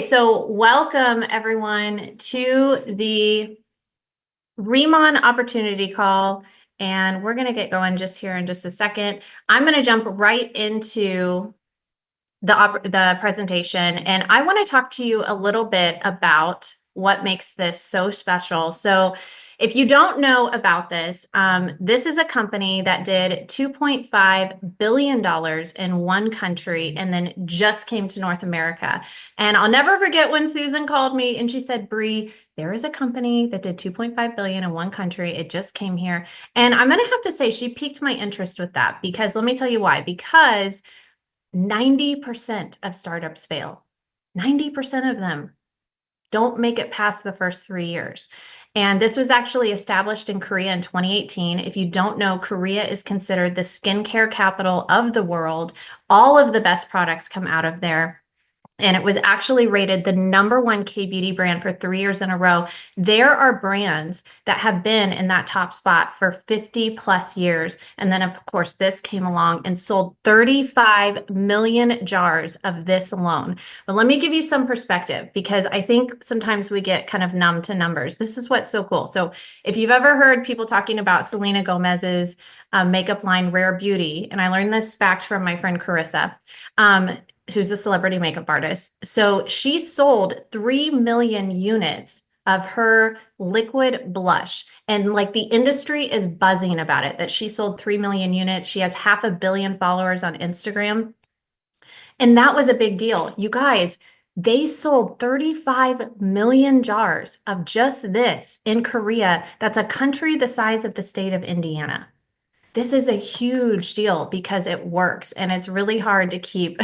So welcome everyone to the Riman opportunity call, and we're going to get going just here in just a second. I'm going to jump right into the presentation, and I want to talk to you a little bit about what makes this so special. So if you don't know about this, this is a company that did $2.5 billion in one country and then just came to North America. And I'll never forget when Susan called me and she said, Bree, there is a company that did 2.5 billion in one country. It just came here. And I'm going to have to say she piqued my interest with that, because let me tell you why. Because 90% of startups fail. 90% of them don't make it past the first 3 years. And this was actually established in Korea in 2018. If you don't know, Korea is considered the skincare capital of the world. All of the best products come out of there. And it was actually rated the #1 K-beauty brand for 3 years in a row. There are brands that have been in that top spot for 50 plus years. And then, of course, this came along and sold 35 million jars of this alone. But let me give you some perspective, because I think sometimes we get kind of numb to numbers. This is what's so cool. So if you've ever heard people talking about Selena Gomez's makeup line, Rare Beauty, and I learned this fact from my friend Carissa, who's a celebrity makeup artist. So she sold 3 million units of her liquid blush. And like the industry is buzzing about it, that she sold 3 million units. She has 500 million followers on Instagram. And that was a big deal. You guys, they sold 35 million jars of just this in Korea. That's a country the size of the state of Indiana. This is a huge deal because it works, and it's really hard to keep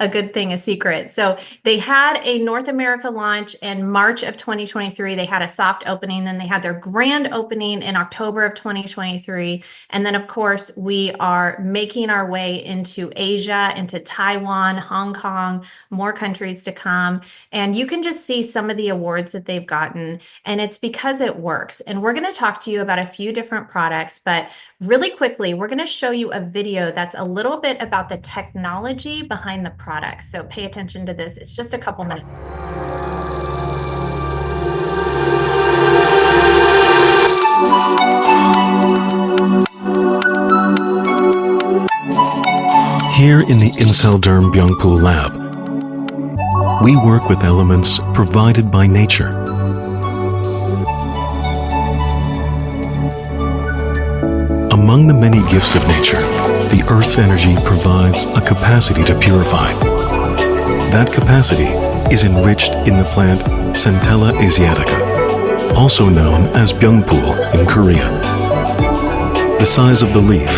a good thing a secret. So they had a North America launch in March of 2023. They had a soft opening, then they had their grand opening in October of 2023. And then, of course, we are making our way into Asia, into Taiwan, Hong Kong, more countries to come. And you can just see some of the awards that they've gotten, and it's because it works. And we're going to talk to you about a few different products, but really quickly, we're going to show you a video that's a little bit about the technology behind the product. So pay attention to this. It's just a couple minutes. Here in the Inselderm Byungpool lab, we work with elements provided by nature. Among the many gifts of nature, the Earth's energy provides a capacity to purify. That capacity is enriched in the plant Centella asiatica, also known as Byungpool in Korea. The size of the leaf,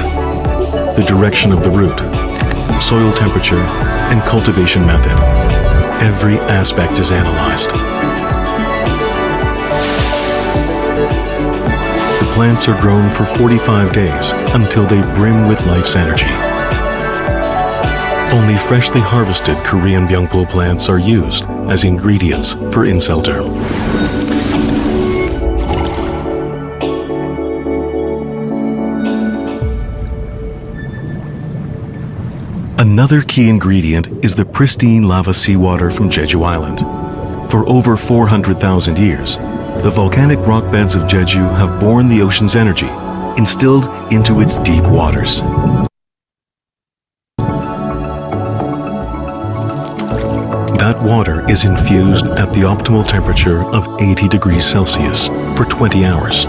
the direction of the root, soil temperature, and cultivation method. Every aspect is analyzed. The plants are grown for 45 days until they brim with life's energy. Only freshly harvested Korean Byungpool plants are used as ingredients for Inselderm. Another key ingredient is the pristine lava seawater from Jeju Island. For over 400,000 years, the volcanic rock beds of Jeju have borne the ocean's energy, instilled into its deep waters. That water is infused at the optimal temperature of 80 degrees Celsius for 20 hours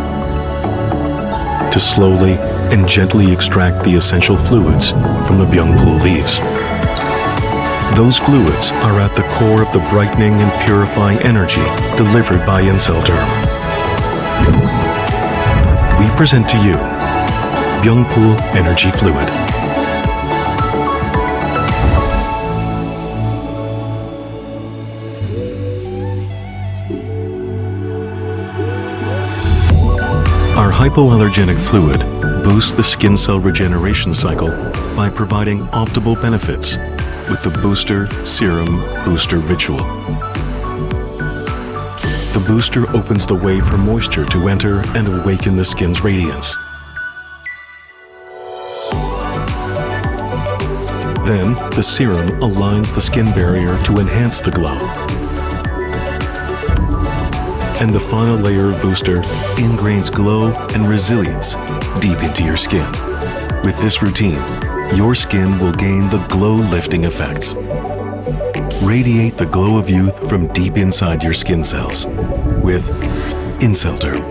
to slowly and gently extract the essential fluids from the Byungpool leaves. Those fluids are at the core of the brightening and purifying energy delivered by Inselderm. We present to you Byungpool Energy Fluid. Our hypoallergenic fluid boosts the skin cell regeneration cycle by providing optimal benefits with the Booster Serum Booster Ritual. The booster opens the way for moisture to enter and awaken the skin's radiance. Then, the serum aligns the skin barrier to enhance the glow, And the final layer of booster ingrains glow and resilience deep into your skin. With this routine, your skin will gain the glow-lifting effects. Radiate the glow of youth from deep inside your skin cells with Incelderm.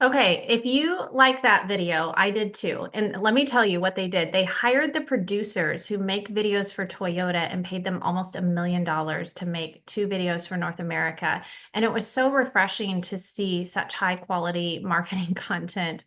Okay, if you like that video, I did too. And let me tell you what they did. They hired the producers who make videos for Toyota and paid them almost $1 million to make 2 videos for North America. And it was so refreshing to see such high quality marketing content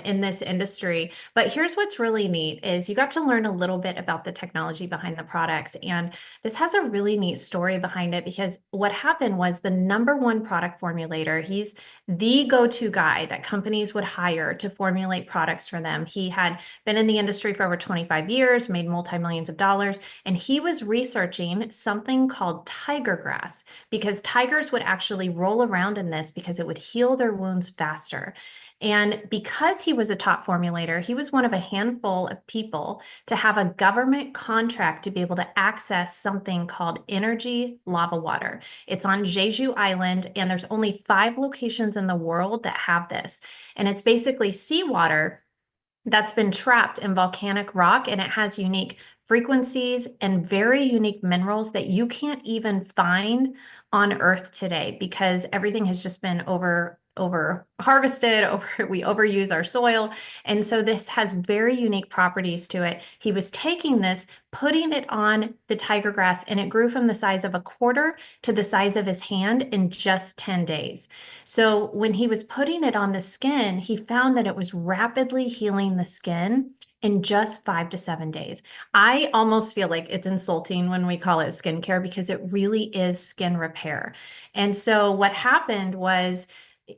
in this industry. But here's what's really neat is you got to learn a little bit about the technology behind the products. And this has a really neat story behind it because what happened was the #1 product formulator, he's the go-to guy that companies would hire to formulate products for them. He had been in the industry for over 25 years, made multi-millions of dollars, and he was researching something called tiger grass because tigers would actually roll around in this because it would heal their wounds faster. And because he was a top formulator, he was one of a handful of people to have a government contract to be able to access something called energy lava water. It's on Jeju Island, and there's only 5 locations in the world that have this. And it's basically seawater that's been trapped in volcanic rock, and it has unique frequencies and very unique minerals that you can't even find on Earth today because everything has just been over harvested, we overuse our soil. And so this has very unique properties to it. He was taking this, putting it on the tiger grass, and it grew from the size of a quarter to the size of his hand in just 10 days. So when he was putting it on the skin, he found that it was rapidly healing the skin in just 5 to 7 days. I almost feel like it's insulting when we call it skincare because it really is skin repair. And so what happened was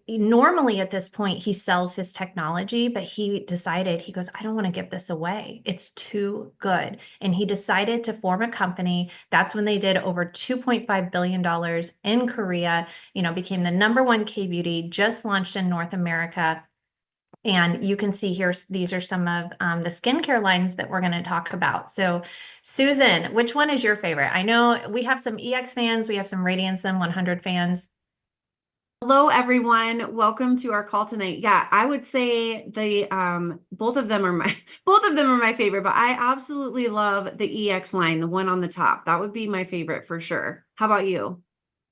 normally at this point he sells his technology, but he decided, he goes, I don't want to give this away. It's too good. And he decided to form a company. That's when they did over $2.5 billion in Korea, became the #1 K-beauty, just launched in North America. And you can see here, these are some of the skincare lines that we're going to talk about. So Susan, which one is your favorite? I know we have some EX fans, we have some Radianceum 100 fans. Hello, everyone. Welcome to our call tonight. Yeah, I would say the both of them are my favorite, but I absolutely love the EX line, the one on the top. That would be my favorite for sure. How about you?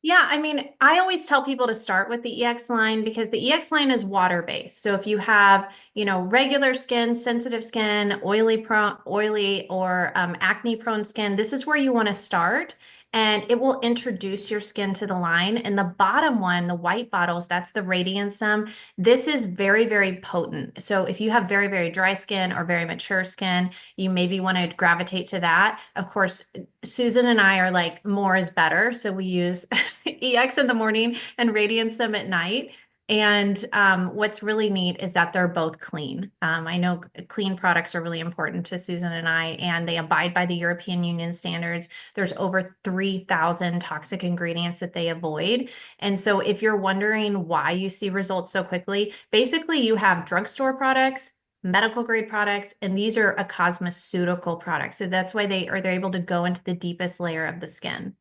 Yeah, I mean, I always tell people to start with the EX line because the EX line is water-based. So if you have, regular skin, sensitive skin, oily or acne-prone skin, this is where you want to start. And it will introduce your skin to the line. And the bottom one, the white bottles, that's the Radianceum. This is very, very potent. So if you have very, very dry skin or very mature skin, you maybe want to gravitate to that. Of course, Susan and I are like more is better. So we use EX in the morning and Radianceum at night. And what's really neat is that they're both clean. I know clean products are really important to Susan and I, and they abide by the European Union standards. There's over 3,000 toxic ingredients that they avoid. And so if you're wondering why you see results so quickly, basically you have drugstore products, medical grade products, and these are a cosmeceutical product. So that's why they're able to go into the deepest layer of the skin.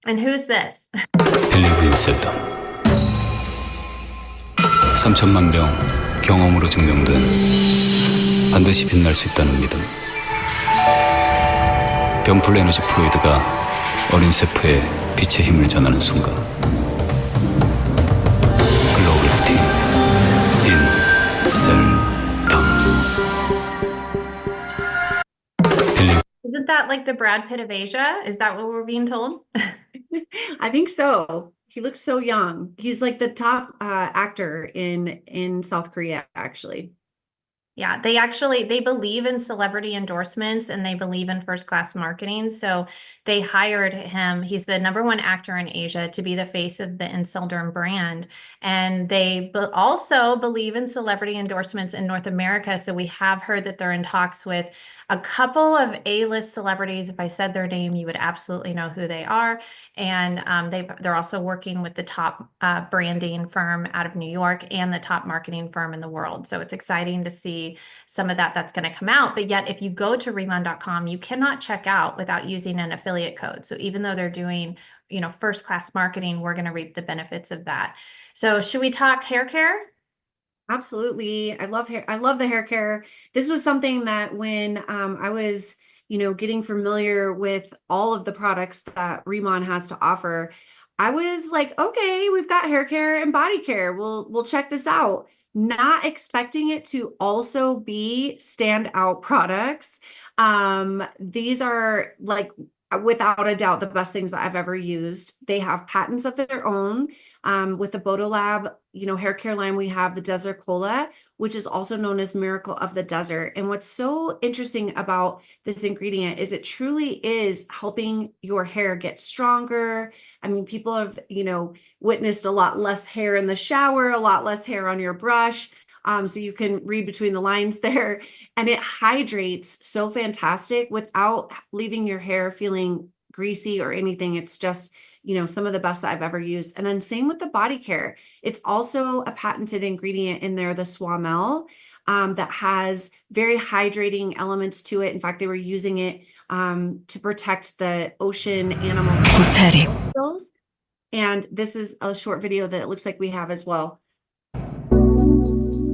And who's this? 힐링 인셀덤 3천만 병 경험으로 증명된 반드시 빛날 수 있다는 믿음 병풀 에너지 플루이드가 어린 세포에 빛의 힘을 전하는 순간 글로우 리프팅 인셀덤 힐링 Isn't that like the Brad Pitt of Asia? Is that what we're being told? I think so. He looks so young. He's like the top actor in South Korea, actually. Yeah, they believe in celebrity endorsements and they believe in first class marketing. So they hired him. He's the #1 actor in Asia to be the face of the Incelderm brand. And they also believe in celebrity endorsements in North America. So we have heard that they're in talks with a couple of A-list celebrities. If I said their name, you would absolutely know who they are. And they're also working with the top branding firm out of New York and the top marketing firm in the world. So it's exciting to see be some of that that's going to come out. But yet, if you go to Riman.com, you cannot check out without using an affiliate code. So even though they're doing, first class marketing, we're going to reap the benefits of that. So should we talk hair care? Absolutely. I love hair. I love the hair care. This was something that when I was, getting familiar with all of the products that Riman has to offer, I was like, okay, we've got hair care and body care. We'll check this out. Not expecting it to also be standout products. These are like without a doubt the best things that I've ever used. They have patents of their own. With the Bodolab, hair care line, we have the Desert Cola, which is also known as Miracle of the Desert. And what's so interesting about this ingredient is it truly is helping your hair get stronger. I mean, people have, witnessed a lot less hair in the shower, a lot less hair on your brush. So you can read between the lines there. And it hydrates so fantastic without leaving your hair feeling greasy or anything. It's just some of the best that I've ever used. And then same with the body care. It's also a patented ingredient in there, the Swamel, that has very hydrating elements to it. In fact, they were using it to protect the ocean animals. And this is a short video that it looks like we have as well.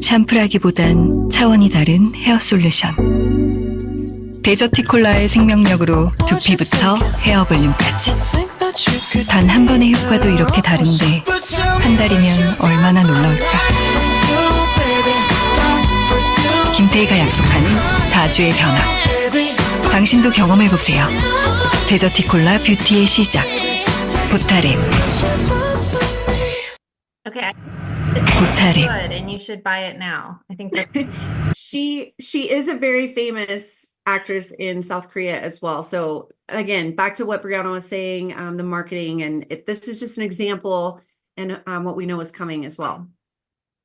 샴푸라기보단 차원이 다른 헤어 솔루션. 데저티콜라의 생명력으로 두피부터 헤어 볼륨까지. 단 한 번의 효과도 이렇게 다른데 한 달이면 얼마나 놀라울까. 김태희가 약속하는 4주의 변화. 당신도 경험해보세요. 데저티콜라 뷰티의 시작. 보타랩. Okay. 보타랩. Good, and you should buy it now. I think that She is a very famous actress in South Korea as well. So again, back to what Breanna was saying, the marketing, and this is just an example and what we know is coming as well.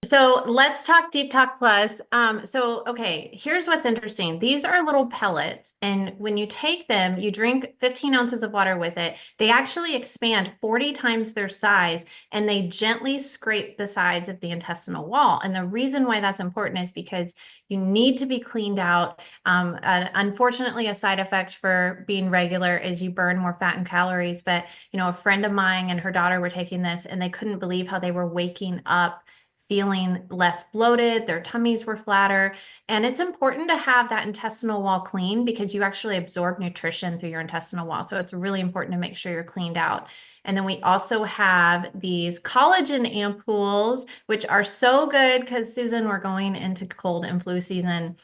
So let's talk Deep Talk Plus. Okay, here's what's interesting. These are little pellets, and when you take them, you drink 15 ounces of water with it. They actually expand 40 times their size, and they gently scrape the sides of the intestinal wall. And the reason why that's important is because you need to be cleaned out. Unfortunately, a side effect for being regular is you burn more fat and calories. But, a friend of mine and her daughter were taking this, and they couldn't believe how they were waking up feeling less bloated, their tummies were flatter. And it's important to have that intestinal wall clean because you actually absorb nutrition through your intestinal wall. So it's really important to make sure you're cleaned out. And then we also have these collagen ampoules, which are so good because, Susan, we're going into cold and flu season.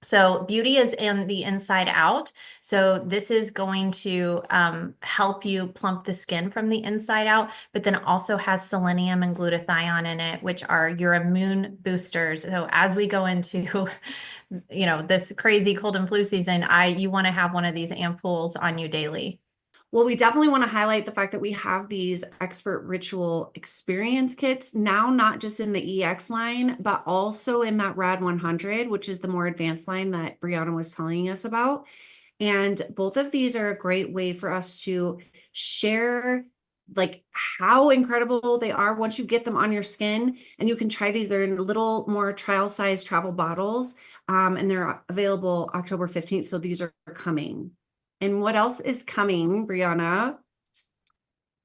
So beauty is in the inside out. So this is going to help you plump the skin from the inside out, but then also has selenium and glutathione in it, which are your immune boosters. So as we go into, this crazy cold and flu season, you want to have one of these ampoules on you daily. Well, we definitely want to highlight the fact that we have these expert ritual experience kits now, not just in the EX line, but also in that RAD 100, which is the more advanced line that Breanna was telling us about. And both of these are a great way for us to share like how incredible they are once you get them on your skin, and you can try these. They're in a little more trial size travel bottles, and they're available October 15th. So these are coming. And what else is coming, Breanna?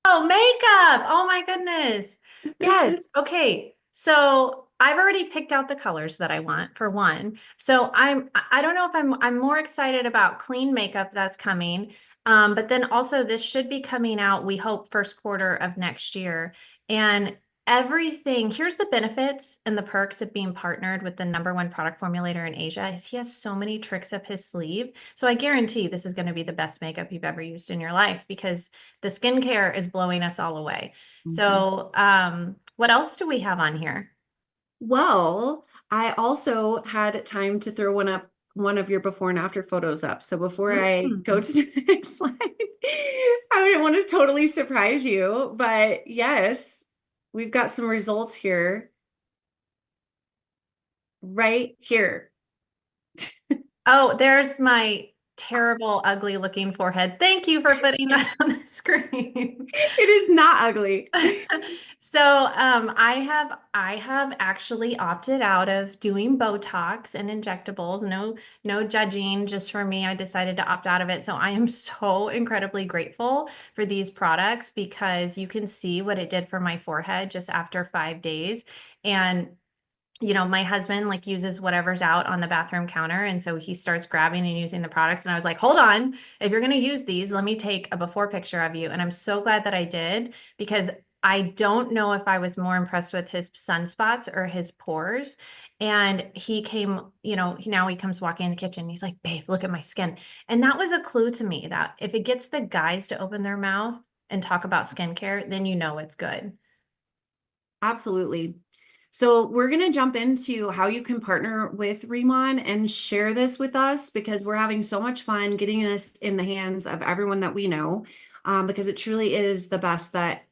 Oh, makeup. Oh my goodness. Yes. Okay. So I've already picked out the colors that I want for one. So I don't know if I'm more excited about clean makeup that's coming. But then also this should be coming out, we hope, first quarter of next year. And here's the benefits and the perks of being partnered with the #1 product formulator in Asia is he has so many tricks up his sleeve. So I guarantee this is going to be the best makeup you've ever used in your life because the skincare is blowing us all away. Mm-hmm. So what else do we have on here? Well, I also had time to throw one of your before and after photos up. So before I go to the next slide, I didn't want to totally surprise you, but yes, we've got some results here. Right here. Oh, there's my terrible, ugly looking forehead. Thank you for putting that on the screen. It is not ugly. So I have actually opted out of doing Botox and injectables. No judging, just for me, I decided to opt out of it. So I am so incredibly grateful for these products because you can see what it did for my forehead just after 5 days. And my husband like uses whatever's out on the bathroom counter. And so he starts grabbing and using the products. And I was like, hold on, if you're going to use these, let me take a before picture of you. And I'm so glad that I did because I don't know if I was more impressed with his sunspots or his pores. And he came, now he comes walking in the kitchen. He's like, babe, look at my skin. And that was a clue to me that if it gets the guys to open their mouth and talk about skincare, then it's good. Absolutely. So we're going to jump into how you can partner with Riman and share this with us because we're having so much fun getting this in the hands of everyone that we know, because it truly is the best that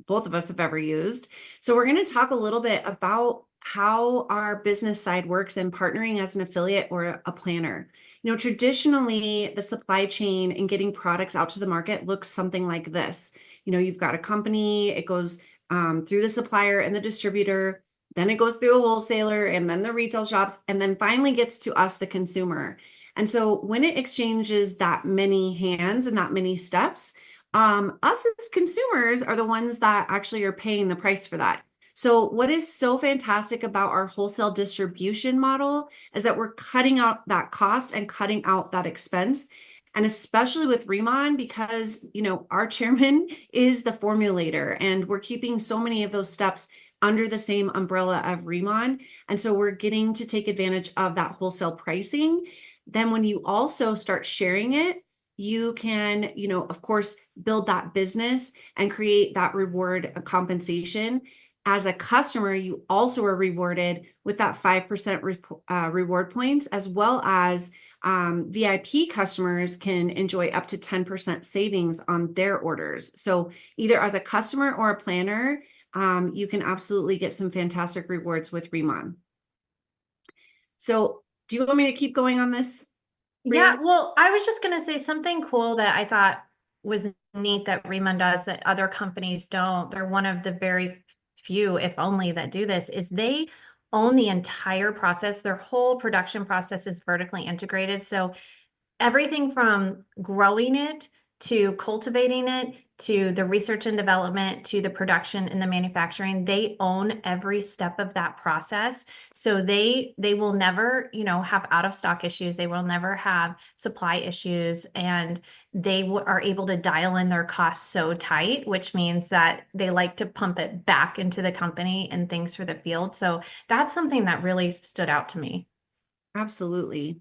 both of us have ever used. So we're going to talk a little bit about how our business side works in partnering as an affiliate or a planner. Traditionally, the supply chain and getting products out to the market looks something like this. You've got a company, it goes through the supplier and the distributor, then it goes through a wholesaler and then the retail shops, and then finally gets to us, the consumer. And so when it exchanges that many hands and that many steps, us as consumers are the ones that actually are paying the price for that. So what is so fantastic about our wholesale distribution model is that we're cutting out that cost and cutting out that expense. And especially with Riman, because, our chairman is the formulator and we're keeping so many of those steps under the same umbrella of Riman. And so we're getting to take advantage of that wholesale pricing. Then when you also start sharing it, you can, of course, build that business and create that reward compensation. As a customer, you also are rewarded with that 5% reward points, as well as VIP customers can enjoy up to 10% savings on their orders. So either as a customer or a planner, you can absolutely get some fantastic rewards with Riman. So do you want me to keep going on this? Yeah, Breanna? well, I was just going to say something cool that I thought was neat that Riman does that other companies don't. They're one of the very few, if only, that do this, is they own the entire process. Their whole production process is vertically integrated. So everything from growing it to cultivating it to the research and development to the production and the manufacturing, they own every step of that process. So they will never, have out of stock issues. They will never have supply issues, and they are able to dial in their costs so tight, which means that they like to pump it back into the company and things for the field. So that's something that really stood out to me. Absolutely.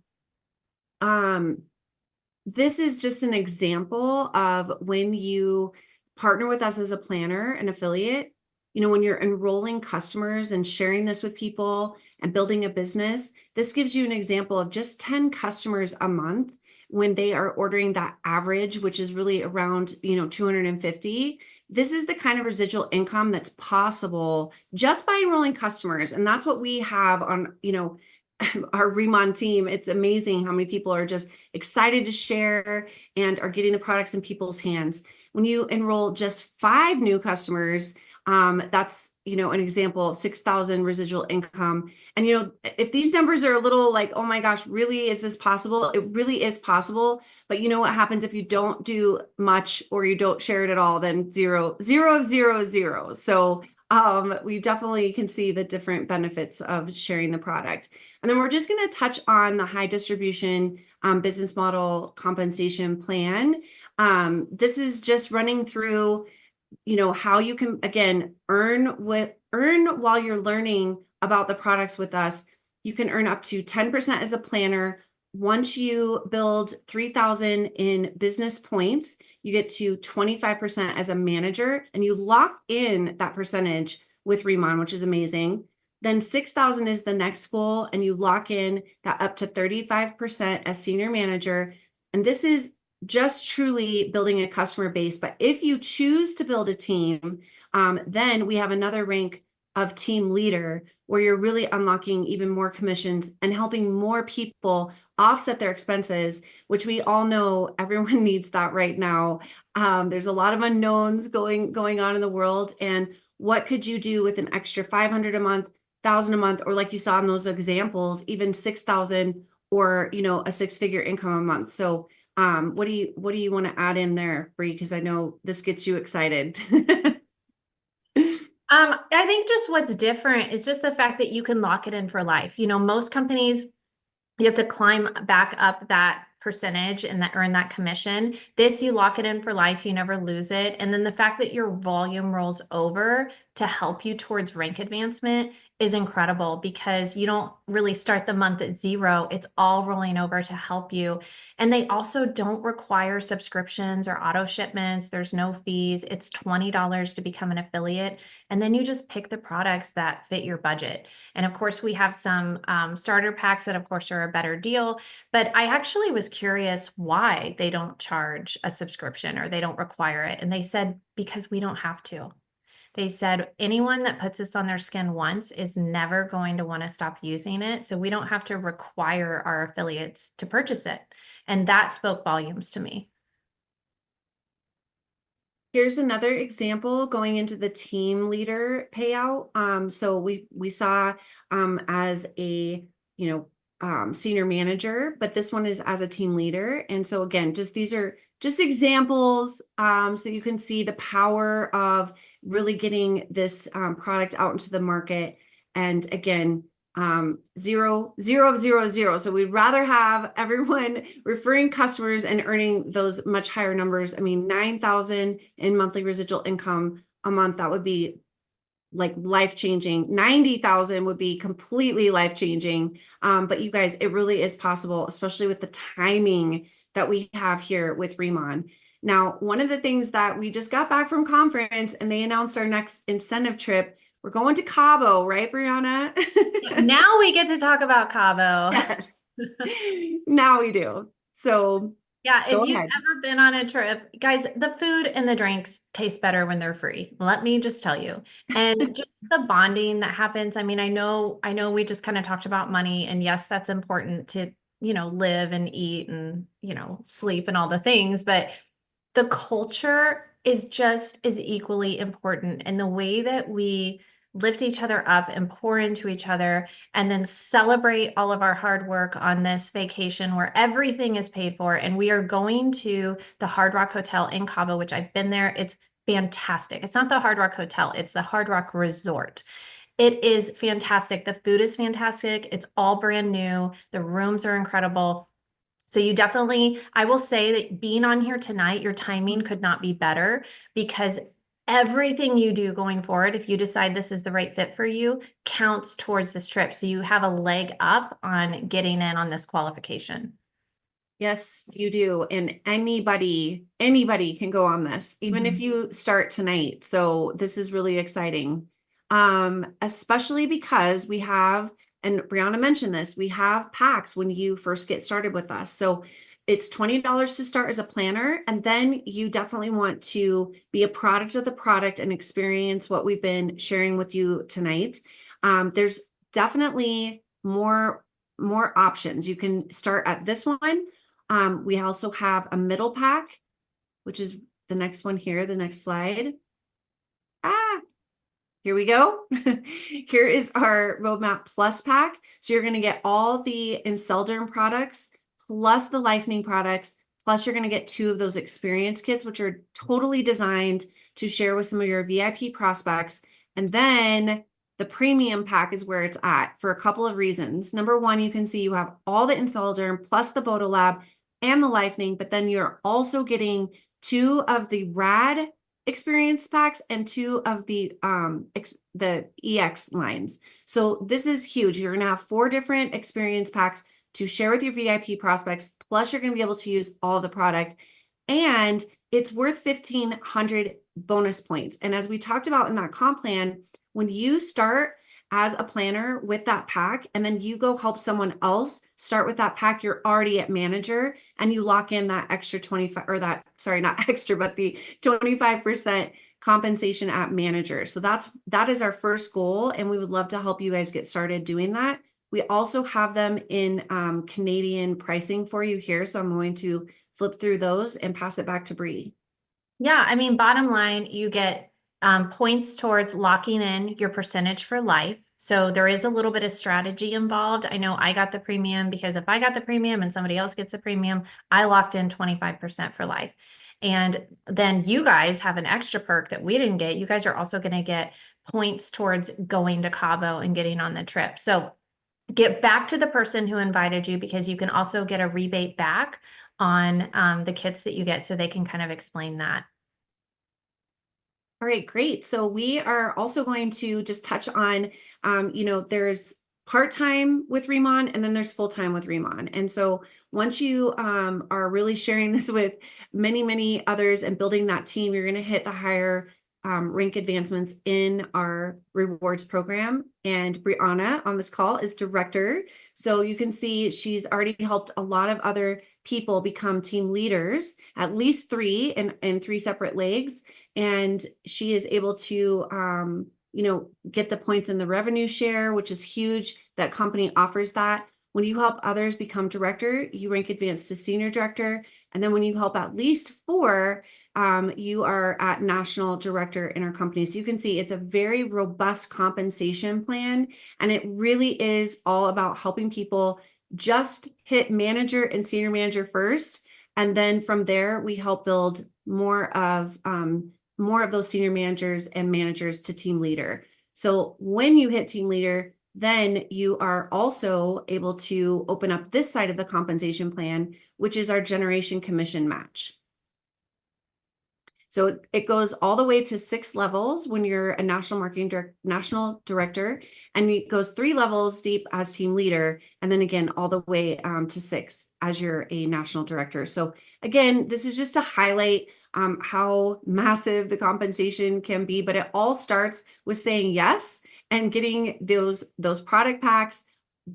This is just an example of when you partner with us as a planner, an affiliate, when you're enrolling customers and sharing this with people and building a business, this gives you an example of just 10 customers a month when they are ordering that average, which is really around, 250. This is the kind of residual income that's possible just by enrolling customers. And that's what we have on, our Riman team. It's amazing how many people are just excited to share and are getting the products in people's hands. When you enroll just 5 new customers, that's, an example of 6,000 residual income. And, if these numbers are a little like, oh my gosh, really, is this possible? It really is possible. But you know what happens if you don't do much or you don't share it at all? Then 0, 0, 0, 0. So we definitely can see the different benefits of sharing the product. And then we're just going to touch on the high distribution business model compensation plan. This is just running through, how you can, again, earn while you're learning about the products with us. You can earn up to 10% as a planner. Once you build 3,000 in business points, you get to 25% as a manager, and you lock in that percentage with Riman, which is amazing. Then 6,000 is the next goal, and you lock in that up to 35% as senior manager. And this is just truly building a customer base. But if you choose to build a team, then we have another rank of team leader, where you're really unlocking even more commissions and helping more people offset their expenses, which we all know everyone needs that right now. There's a lot of unknowns going on in the world. And what could you do with an extra 500 a month, 1,000 a month, or like you saw in those examples, even 6,000 or, you know, a six-figure income a month. So what do you want to add in there, Bree? Because I know this gets you excited. I think just what's different is just the fact that you can lock it in for life. You know, most companies, you have to climb back up that percentage and that earn that commission. This, you lock it in for life, you never lose it. And then the fact that your volume rolls over to help you towards rank advancement is incredible, because you don't really start the month at zero. It's all rolling over to help you. And they also don't require subscriptions or auto shipments. There's no fees. It's $20 to become an affiliate. And then you just pick the products that fit your budget. And of course, we have some starter packs that, of course, are a better deal. But I actually was curious why they don't charge a subscription or they don't require it. And they said, because we don't have to. They said anyone that puts this on their skin once is never going to want to stop using it. So we don't have to require our affiliates to purchase it. And that spoke volumes to me. Here's another example going into the team leader payout. So we saw as a, you know, senior manager, but this one is as a team leader. And so again, just these are just examples so you can see the power of really getting this product out into the market. And again, 0, 0, 0, 0. So we'd rather have everyone referring customers and earning those much higher numbers. I mean, 9,000 in monthly residual income a month, that would be like life-changing. 90,000 would be completely life-changing. But you guys, it really is possible, especially with the timing that we have here with Riman. Now, one of the things that we just got back from conference and they announced our next incentive trip. We're going to Cabo, right, Breanna? Now we get to talk about Cabo. Yes. Now we do. So yeah, go if you've ahead. ever been on a trip, guys, the food and the drinks taste better when they're free. Let me just tell you. And just the bonding that happens. I mean, I know we just kind of talked about money, and yes, that's important to, you know, live and eat and, you know, sleep and all the things, but the culture is just as equally important. And the way that we lift each other up and pour into each other and then celebrate all of our hard work on this vacation where everything is paid for. And we are going to the Hard Rock Hotel in Cabo, which I've been there. It's fantastic. It's not the Hard Rock Hotel, it's the Hard Rock Resort. It is fantastic. The food is fantastic. It's all brand new. The rooms are incredible. So you definitely, I will say that being on here tonight, your timing could not be better, because everything you do going forward, if you decide this is the right fit for you, counts towards this trip. So you have a leg up on getting in on this qualification. Yes, you do. And anybody can go on this, even if you start tonight. So this is really exciting. Especially because we have, and Breanna mentioned this, we have packs when you first get started with us. So it's $20 to start as a planner. And then you definitely want to be a product of the product and experience what we've been sharing with you tonight. There's definitely more options. You can start at this one. We also have a middle pack, which is the next one here, the next slide. Here we go. Here is our Roadmap Plus pack. So you're going to get all the Inselderm products, plus the Lifening products, plus you're going to get 2 of those experience kits, which are totally designed to share with some of your VIP prospects. And then the premium pack is where it's at for a couple of reasons. Number one, you can see you have all the Inselderm plus the Bodolab and the Lifening, but then you're also getting 2 of the Rad experience packs and 2 of the EX lines. So this is huge. You're going to have 4 different experience packs to share with your VIP prospects. Plus you're going to be able to use all the product, and it's worth 1,500 bonus points. And as we talked about in that comp plan, when you start as a planner with that pack, and then you go help someone else start with that pack, you're already at manager and you lock in that extra 25, or that, sorry, not extra, but the 25% compensation at manager. So that is our first goal, and we would love to help you guys get started doing that. We also have them in Canadian pricing for you here. So I'm going to flip through those and pass it back to Bree. Yeah, I mean, bottom line, you get points towards locking in your percentage for life. So there is a little bit of strategy involved. I know I got the premium because if I got the premium and somebody else gets the premium, I locked in 25% for life. And then you guys have an extra perk that we didn't get. You guys are also going to get points towards going to Cabo and getting on the trip. So get back to the person who invited you because you can also get a rebate back on the kits that you get so they can kind of explain that. All right, great. So we are also going to just touch on, there's part-time with Riman and then there's full-time with Riman. And so once you are really sharing this with many, many others and building that team, you're going to hit the higher rank advancements in our rewards program. And Breanna on this call is director. So you can see she's already helped a lot of other people become team leaders, at least three in three separate legs. And she is able to, get the points in the revenue share, which is huge. That company offers that. When you help others become director, you rank advanced to senior director. And then when you help at least four, you are at national director in our company. So you can see it's a very robust compensation plan. And it really is all about helping people just hit manager and senior manager first. And then from there, we help build more of those senior managers and managers to team leader. So when you hit team leader, then you are also able to open up this side of the compensation plan, which is our generation commission match. So it goes all the way to 6 levels when you're a national director, and it goes 3 levels deep as team leader, and then again all the way to 6 as you're a national director. So again, this is just to highlight how massive the compensation can be, but it all starts with saying yes and getting those product packs,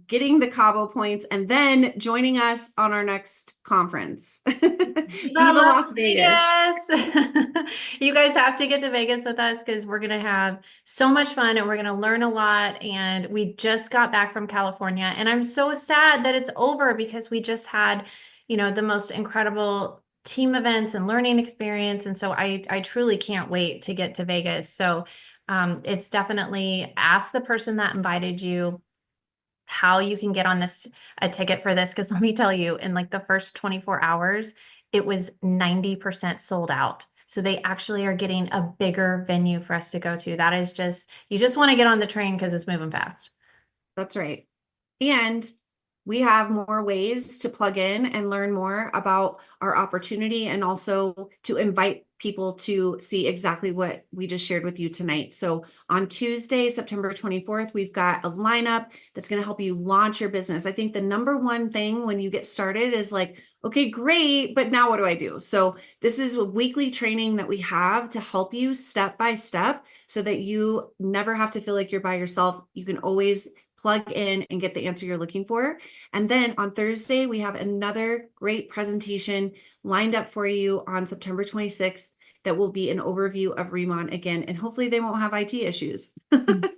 getting the Cabo points, and then joining us on our next conference. Viva Las Vegas. You guys have to get to Vegas with us because we're going to have so much fun and we're going to learn a lot. And we just got back from California and I'm so sad that it's over because we just had, the most incredible team events and learning experience. And so I truly can't wait to get to Vegas. So it's definitely ask the person that invited you how you can get on a ticket for this. Cause let me tell you, in like the first 24 hours, it was 90% sold out. So they actually are getting a bigger venue for us to go to. That is you just want to get on the train because it's moving fast. That's right. And we have more ways to plug in and learn more about our opportunity and also to invite people to see exactly what we just shared with you tonight. So on Tuesday, September 24th, we've got a lineup that's going to help you launch your business. I think the number one thing when you get started is like, okay, great, but now what do I do? So this is a weekly training that we have to help you step by step so that you never have to feel like you're by yourself. You can always plug in and get the answer you're looking for. And then on Thursday, we have another great presentation lined up for you on September 26th that will be an overview of Riman again, and hopefully they won't have IT issues. I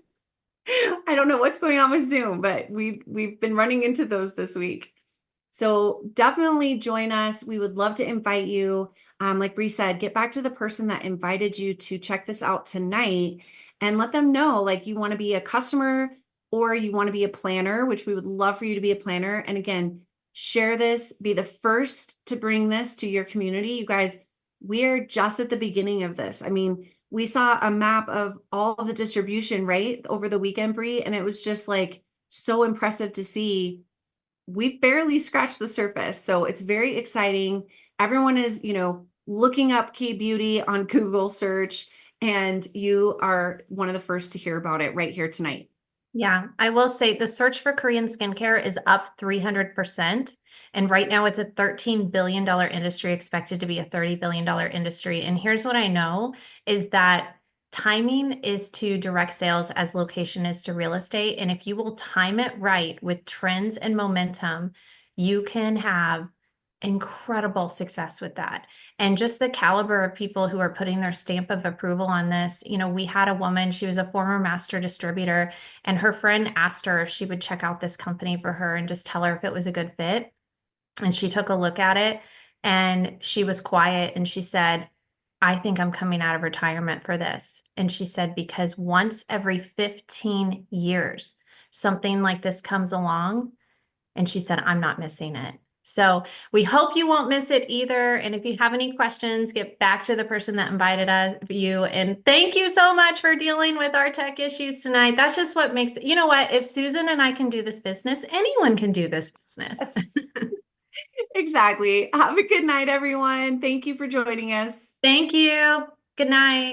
don't know what's going on with Zoom, but we've been running into those this week. So definitely join us. We would love to invite you. Like Bree said, get back to the person that invited you to check this out tonight and let them know like you want to be a customer or you want to be a planner, which we would love for you to be a planner. And again, share this, be the first to bring this to your community. You guys, we're just at the beginning of this. I mean, we saw a map of all of the distribution, right, over the weekend, Bree, and it was just like so impressive to see. We've barely scratched the surface. So it's very exciting. Everyone is, looking up K-beauty on Google search, and you are one of the first to hear about it right here tonight. Yeah, I will say the search for Korean skincare is up 300%. And right now it's a $13 billion industry, expected to be a $30 billion industry. And here's what I know is that timing is to direct sales as location is to real estate. And if you will time it right with trends and momentum, you can have incredible success with that. And just the caliber of people who are putting their stamp of approval on this. You know, we had a woman, she was a former master distributor, and her friend asked her if she would check out this company for her and just tell her if it was a good fit. And she took a look at it and she was quiet and she said, I think I'm coming out of retirement for this. And she said, because once every 15 years, something like this comes along. And she said, I'm not missing it. So we hope you won't miss it either. And if you have any questions, get back to the person that invited you. And thank you so much for dealing with our tech issues tonight. That's just what makes it, you know what, if Susan and I can do this business, anyone can do this business. Exactly. Have a good night, everyone. Thank you for joining us. Thank you. Good night.